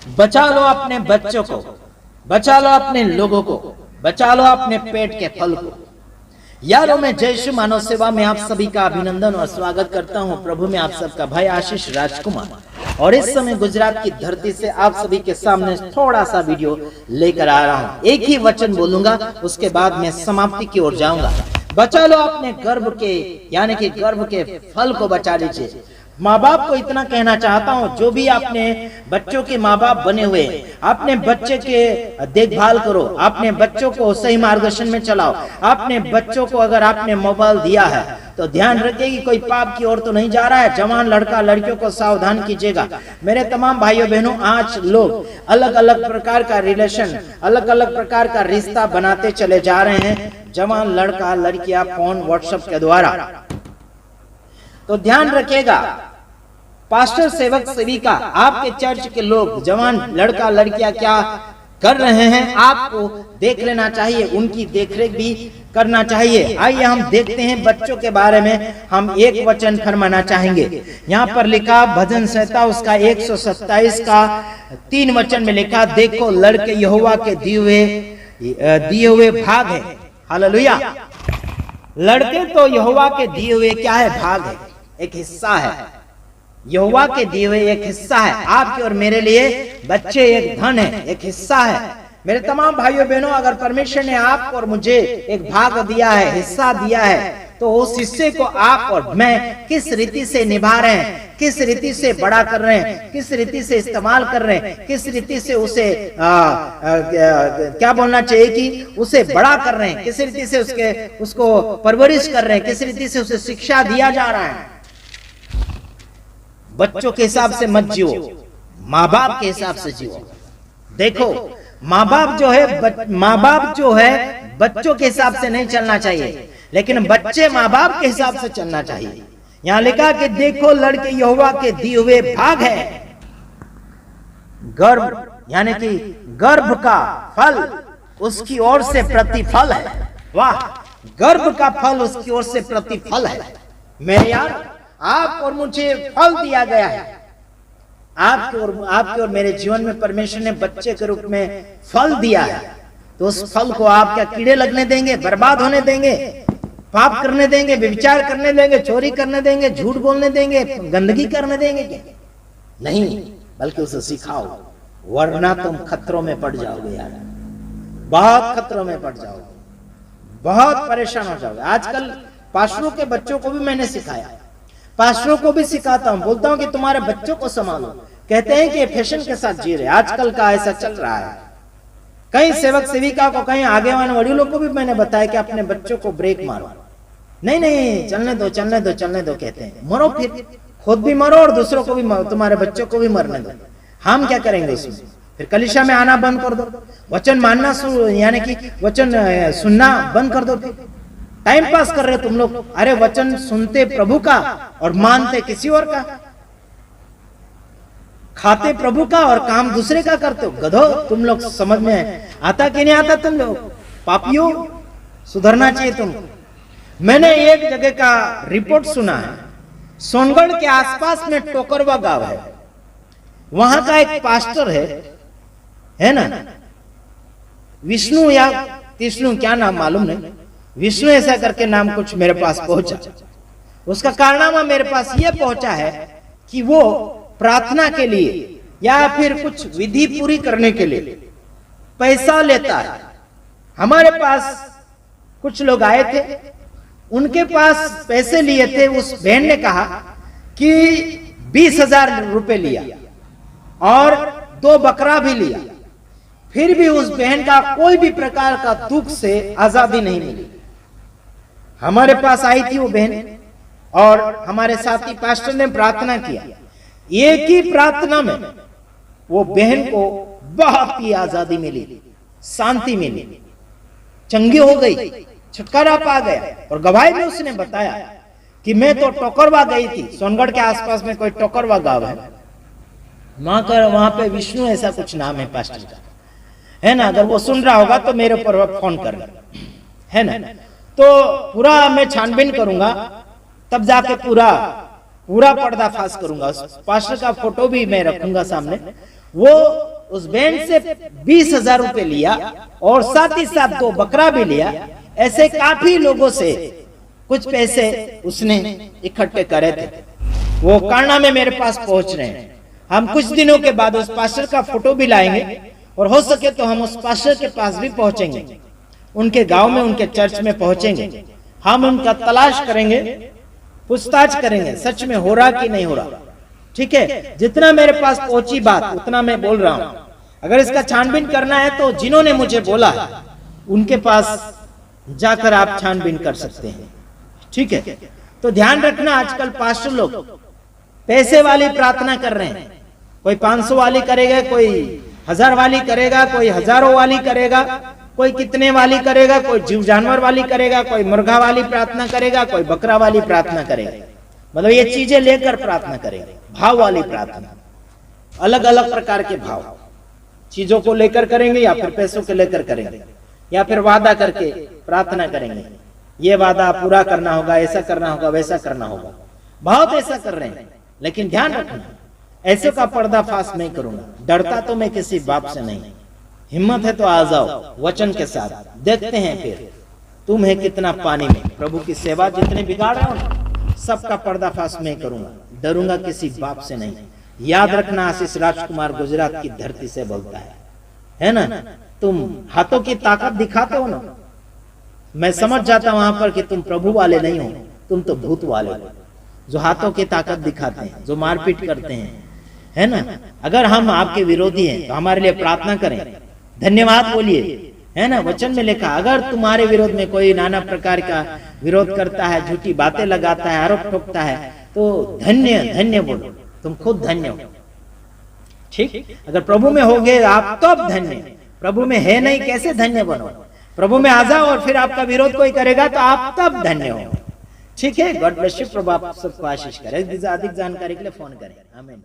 बचा लो अपने बच्चों को, बचा लो अपने लोगों को, बचा लो अपने पेट के फल को। यारों मैं जय श्री मानव सेवा में आप सभी का अभिनंदन और स्वागत करता हूं। प्रभु में आप सबका भाई आशीष राजकुमार, और इस समय गुजरात की धरती से आप सभी के सामने थोड़ा सा वीडियो लेकर आ रहा हूं। एक ही वचन बोलूंगा, उसके बाद मैं समाप्ति की ओर जाऊंगा। बचा लो अपने गर्भ के, यानी कि गर्भ के फल को बचा लीजिए। माँ बाप को इतना कहना चाहता हूँ, जो भी अपने बच्चों के माँ बाप बने हुए, अपने बच्चे के देखभाल करो, अपने बच्चों को सही मार्गदर्शन में चलाओ। अपने बच्चों को अगर आपने मोबाइल दिया है तो ध्यान रखिए कि कोई पाप की ओर तो नहीं जा रहा है। जवान लड़का लड़कियों को सावधान कीजिएगा। मेरे तमाम भाइयों बहनों, आज लोग अलग अलग प्रकार का रिलेशन, अलग अलग प्रकार का रिश्ता बनाते चले जा रहे हैं। जवान लड़का लड़कियां फोन व्हाट्सएप के द्वारा। तो ध्यान रखिएगा, पास्टर सेवक सेविका, आपके चर्च के लोग, जवान लड़का लड़कियां क्या कर रहे हैं आपको देख लेना चाहिए, उनकी देखरेख भी करना चाहिए। आइए हम देखते हैं बच्चों के बारे में। हम एक वचन फरमाना चाहेंगे। यहाँ पर लिखा भजन संहिता उसका 127 का 3 वचन में लिखा, देखो लड़के यहोवा के दिए हुए भाग है। हालेलुया। लड़के तो यहोवा के दिए हुए क्या है? भाग है, एक हिस्सा है। यहोवा के दिए हुए एक हिस्सा है। आपके और मेरे लिए बच्चे एक धन है, एक हिस्सा है। मेरे तमाम भाइयों बहनों, अगर परमेश्वर ने आपको और मुझे एक भाग दिया है, हिस्सा दिया है, तो उस हिस्से को आप और मैं किस रीति से निभा रहे हैं, किस रीति से बड़ा कर रहे हैं, किस रीति से इस्तेमाल कर रहे हैं, किस रीति से उसे क्या बोलना चाहिए कि उसे बड़ा कर रहे हैं, किस रीति से उसको परवरिश कर रहे हैं, किस रीति से उसे शिक्षा दिया जा रहा है। बच्चों के हिसाब से मत जियो, माँ बाप के हिसाब से जियो। देखो, माँ बाप जो है बच्चों के हिसाब से नहीं चलना चाहिए, लेकिन बच्चे माँ बाप के हिसाब से चलना चाहिए। यहाँ लिखा कि देखो लड़के यहोवा के दिए हुए भाग है। गर्भ यानी कि गर्भ का फल उसकी ओर से प्रतिफल है। वाह, गर्भ का फल उसकी ओर से प्रतिफल है। मेरे यार, आप और मुझे फल दिया गया है। आपके और मेरे जीवन में परमेश्वर ने बच्चे के रूप में फल दिया है। तो उस फल को आप क्या कीड़े लगने देंगे, बर्बाद होने देंगे, पाप करने देंगे, व्यभिचार करने देंगे, चोरी करने देंगे, झूठ बोलने देंगे, गंदगी करने देंगे क्या? नहीं, बल्कि उसे सिखाओ, वरना तुम खतरों में पड़ जाओगे यार, बहुत खतरों में पड़ जाओगे, बहुत परेशान हो जाओगे। आजकल पास्टरों के बच्चों को भी मैंने सिखाया, पास्टरों को भी सिखाता हूं, बोलता हूं कि तुम्हारे बच्चों को संभालो। कहते हैं कि ये फैशन के साथ जी रहे, आजकल का ऐसा चल रहा है। कई सेवक सेविका को, कहीं आगे वाले वडीलों को भी मैंने बताया कि अपने बच्चों को ब्रेक मारो। नहीं नहीं, चलने दो चलने दो चलने दो, कहते हैं मरो, फिर खुद भी मरो और दूसरों को भी मरो, तुम्हारे बच्चों को भी मरने दो। हम क्या करेंगे उसमें? फिर कलीसिया में आना बंद कर दो, वचन मानना यानी कि वचन सुनना बंद कर दो। फिर टाइम पास कर रहे तुम लोग। अरे वचन सुनते प्रभु का और मानते किसी और का, खाते प्रभु का और काम दूसरे का करते हो। गधो, तुम लोग समझ में आता कि नहीं आता? तुम लोग पापियों, सुधरना चाहिए तुम। मैंने एक जगह का रिपोर्ट सुना है, सोनगढ़ के आसपास में टोकरवा गांव है, वहां का एक पास्टर है ना, विष्णु या कृष्णु, क्या नाम मालूम नहीं, विष्णु ऐसा करके नाम कुछ मेरे पास पहुंचा। उसका कारनामा मेरे पास यह पहुंचा है कि वो प्रार्थना के लिए या फिर कुछ विधि पूरी करने के लिए पैसा लेता है। हमारे पास कुछ लोग आए थे, उनके पास पैसे लिए थे। उस बहन ने कहा कि 20,000 रुपए लिया और 2 बकरा भी लिया, फिर भी उस बहन का कोई भी प्रकार का दुख से आजादी नहीं मिली। हमारे पास आई थी वो बहन और हमारे साथी पास्टर ने प्रार्थना किया। एक ही प्रार्थना में वो बहन को बहुत ही आजादी मिली, शांति मिली, चंगी हो गई, छुटकारा पा गया। और गवाही में उसने बताया कि मैं तो टोकरवा गई थी, सोनगढ़ के आसपास में कोई टोकरवा गांव है, वहां पे विष्णु ऐसा कुछ नाम है पास्टर का, है ना। अगर वो सुन रहा होगा तो मेरे ऊपर फोन करना, है ना। तो पूरा मैं छानबीन करूंगा, तब जाके पूरा पर्दाफाश करूंगा। पास्टर का फोटो भी मैं रखूंगा सामने। वो उस बैंड से 20,000 रुपए लिया और साथ ही साथ 2 बकरा भी लिया। ऐसे काफी लोगों से कुछ पैसे उसने इकट्ठे करे थे। वो कान्हा में मेरे पास पहुंच रहे हैं। हम कुछ दिनों के बाद उस पास्टर का फोटो भी लाएंगे और हो सके तो हम उस पास्टर के पास भी पहुंचेंगे, उनके गांव में, उनके चर्च में पहुंचेंगे। हम उनका तलाश करेंगे, पूछताछ करेंगे सच में हो रहा कि नहीं हो रहा। ठीक है, जितना मेरे पास पहुंची बात उतना मैं बोल रहा हूं। अगर इसका छानबीन करना है तो जिन्होंने मुझे बोला उनके पास जाकर आप छानबीन कर सकते हैं। ठीक है, तो ध्यान रखना, आजकल पास्टर लोग पैसे वाली प्रार्थना कर रहे हैं। कोई 500 वाली करेगा, कोई 1000 वाली करेगा, कोई हजारों वाली करेगा, कोई कितने वाली करेगा, कोई जीव जानवर वाली करेगा, कोई मुर्गा वाली प्रार्थना करेगा, कोई बकरा वाली प्रार्थना करेगा। मतलब ये चीजें लेकर प्रार्थना करेगा। भाव वाली प्रार्थना, अलग अलग प्रकार के भाव, चीजों को लेकर करेंगे या फिर पैसों को लेकर करेंगे या फिर वादा करके प्रार्थना करेंगे। ये वादा पूरा करना होगा, ऐसा करना होगा, वैसा करना होगा। बहुत ऐसा कर रहे हैं, लेकिन ध्यान रखना ऐसे का पर्दाफाश नहीं करूंगा। डरता तो मैं किसी बाप से नहीं। हिम्मत है तो आ जाओ वचन के साथ, देखते हैं फिर तुम है कितना पानी में। प्रभु की सेवा जितने बिगाड़ रहे हो ना, सबका पर्दाफाश मैं करूंगा। डरूंगा किसी बाप से नहीं। याद रखना, आशीष राजकुमार गुजरात की धरती से बोलता है ना। तुम हाथों की ताकत दिखाते हो ना, मैं समझ जाता वहां पर कि तुम प्रभु वाले नहीं हो, तुम तो भूत वाले हो, जो हाथों की ताकत दिखाते हैं, जो मारपीट करते हैं, है ना। अगर हम आपके विरोधी हैं तो हमारे लिए प्रार्थना करें, धन्यवाद बोलिए, है ना। वचन में लिखा, अगर तुम्हारे विरोध में कोई नाना प्रकार का विरोध करता है, झूठी बातें लगाता है, आरोप ठोकता है, तो धन्य धन्य बोलो, तुम खुद धन्य हो। ठीक, अगर प्रभु में होगे आप तब धन्य, प्रभु में है नहीं कैसे धन्य बनो। प्रभु में आ जाओ और फिर आपका विरोध कोई करेगा तो आप तब धन्य हो। ठीक है, गॉड ब्लेस यू। प्रभु आप सबको आशीष करे। अधिक जानकारी के लिए फोन करें। आमीन।